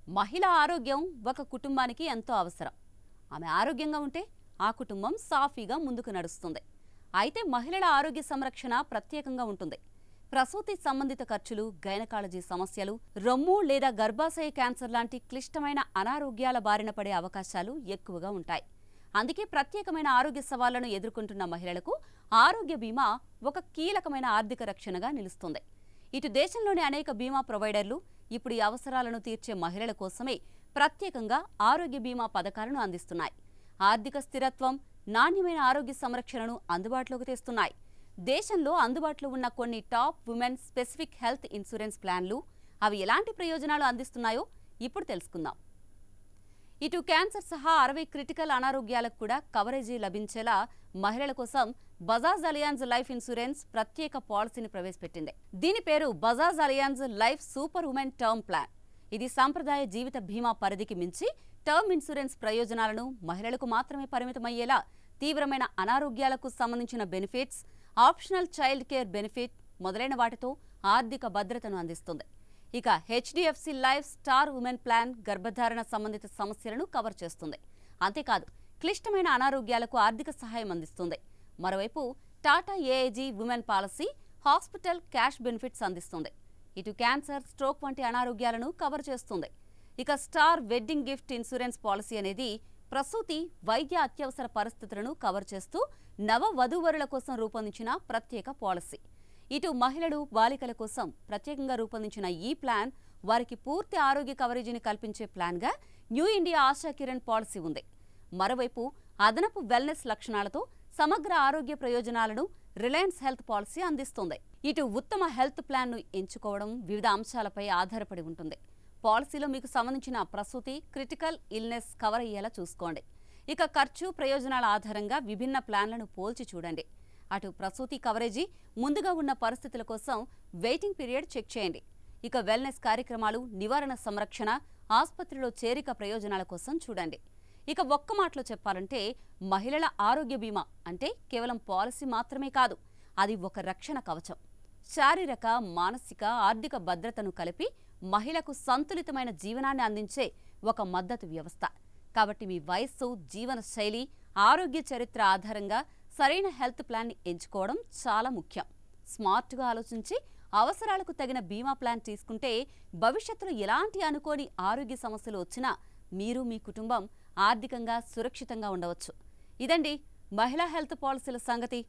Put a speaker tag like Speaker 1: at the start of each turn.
Speaker 1: మహిళ ఆరోగ్యం ఒక కుటుంబానికి ఎంతో అవసరం. ఆమె ఆరోగ్యంగా ఉంటే ఆ కుటుంబం సాఫీగా ముందుకు నడుస్తుంది. అయితే మహిళల ఆరోగ్య సంరక్షణ ప్రత్యేకంగా ఉంటుంది. ప్రసూతి సంబంధిత ఖర్చులు, గైనకాలజీ సమస్యలు, రొమ్ము లేదా గర్భాశయ క్యాన్సర్ లాంటి క్లిష్టమైన అనారోగ్యాల బారిన పడే అవకాశాలు ఎక్కువగా ఉంటాయి. అందుకే ప్రత్యేకమైన ఆరోగ్య సవాళ్లను ఎదుర్కొంటున్న మహిళలకు ఆరోగ్య బీమా ఒక కీలకమైన ఆర్థిక రక్షణగా నిలుస్తుంది. ఇటు దేశంలోని అనేక బీమా ప్రొవైడర్లు ఇప్పుడు ఈ అవసరాలను తీర్చే మహిళల కోసమే ప్రత్యేకంగా ఆరోగ్య బీమా పథకాలను అందిస్తున్నాయి. ఆర్థిక స్థిరత్వం, నాణ్యమైన ఆరోగ్య సంరక్షణను అందుబాటులోకి తెస్తున్నాయి. దేశంలో అందుబాటులో ఉన్న కొన్ని top women specific health insurance ప్లాన్లు, అవి ఎలాంటి ప్రయోజనాలు అందిస్తున్నాయో ఇప్పుడు తెలుసుకుందాం. ఇటు క్యాన్సర్ సహా 60 క్రిటికల్ అనారోగ్యాలకు కూడా కవరేజీ లభించేలా మహిళల కోసం బజాజ్ అలియాన్స్ లైఫ్ ఇన్సూరెన్స్ ప్రత్యేక పాలసీని ప్రవేశపెట్టింది. దీని పేరు Bajaj Allianz life super women term plan. ఇది సాంప్రదాయ జీవిత బీమా పరిధికి మించి టర్మ్ ఇన్సూరెన్స్ ప్రయోజనాలను మహిళలకు మాత్రమే పరిమితమయ్యేలా తీవ్రమైన అనారోగ్యాలకు సంబంధించిన benefits, optional child care benefit మొదలైన వాటితో ఆర్థిక భద్రతను అందిస్తుంది. ఇక HDFC life star women plan గర్భధారణ సంబంధిత సమస్యలను కవర్ చేస్తుంది. అంతేకాదు క్లిష్టమైన అనారోగ్యాలకు ఆర్థిక సహాయం అందిస్తుంది. మరోవైపు Tata AIG women policy hospital cash benefits అందిస్తుంది. ఇటు క్యాన్సర్, స్ట్రోక్ వంటి అనారోగ్యాలను కవర్ చేస్తుంది. ఇక star wedding gift insurance policy అనేది ప్రసూతి, వైద్య అత్యవసర పరిస్థితులను కవర్ చేస్తూ నవ వధూవరుల కోసం రూపొందించిన ప్రత్యేక పాలసీ. ఇటు మహిళలు, బాలికల కోసం ప్రత్యేకంగా రూపొందించిన ఈ ప్లాన్ వారికి పూర్తి ఆరోగ్య కవరేజీని కల్పించే ప్లాన్గా new India Asha Kiran policy ఉంది. మరోవైపు అదనపు వెల్నెస్ లక్షణాలతో సమగ్ర ఆరోగ్య ప్రయోజనాలను రిలయన్స్ హెల్త్ పాలసీ అందిస్తుంది. ఇటు ఉత్తమ హెల్త్ ప్లాన్ను ఎంచుకోవడం వివిధ అంశాలపై ఆధారపడి ఉంటుంది. పాలసీలో మీకు సంబంధించిన ప్రసూతి, క్రిటికల్ ఇల్నెస్ కవర్ అయ్యేలా చూసుకోండి. ఇక ఖర్చు, ప్రయోజనాల ఆధారంగా విభిన్న ప్లాన్లను పోల్చి చూడండి. అటు ప్రసూతి కవరేజీ, ముందుగా ఉన్న పరిస్థితుల కోసం వెయిటింగ్ పీరియడ్ చెక్ చేయండి. ఇక వెల్నెస్ కార్యక్రమాలు, నివారణ సంరక్షణ, ఆసుపత్రిలో చేరిక ప్రయోజనాల కోసం చూడండి. ఇక ఒక్క మాటలో చెప్పాలంటే మహిళల ఆరోగ్య బీమా అంటే కేవలం పాలసీ మాత్రమే కాదు, అది ఒక రక్షణ కవచం. శారీరక, మానసిక, ఆర్థిక భద్రతను కలిపి మహిళకు సంతులితమైన జీవనాన్ని అందించే ఒక మద్దతు వ్యవస్థ. కాబట్టి మీ వయస్సు, జీవన శైలి, ఆరోగ్య చరిత్ర ఆధారంగా సరైన హెల్త్ ప్లాన్ని ఎంచుకోవడం చాలా ముఖ్యం. స్మార్ట్గా ఆలోచించి అవసరాలకు తగిన బీమా ప్లాన్ తీసుకుంటే భవిష్యత్తులో ఎలాంటి అనుకోని ఆరోగ్య సమస్యలు వచ్చినా మీరు, మీ కుటుంబం ఆర్థికంగా సురక్షితంగా ఉండవచ్చు. ఇదండి మహిళా హెల్త్ పాలసీల సంగతి.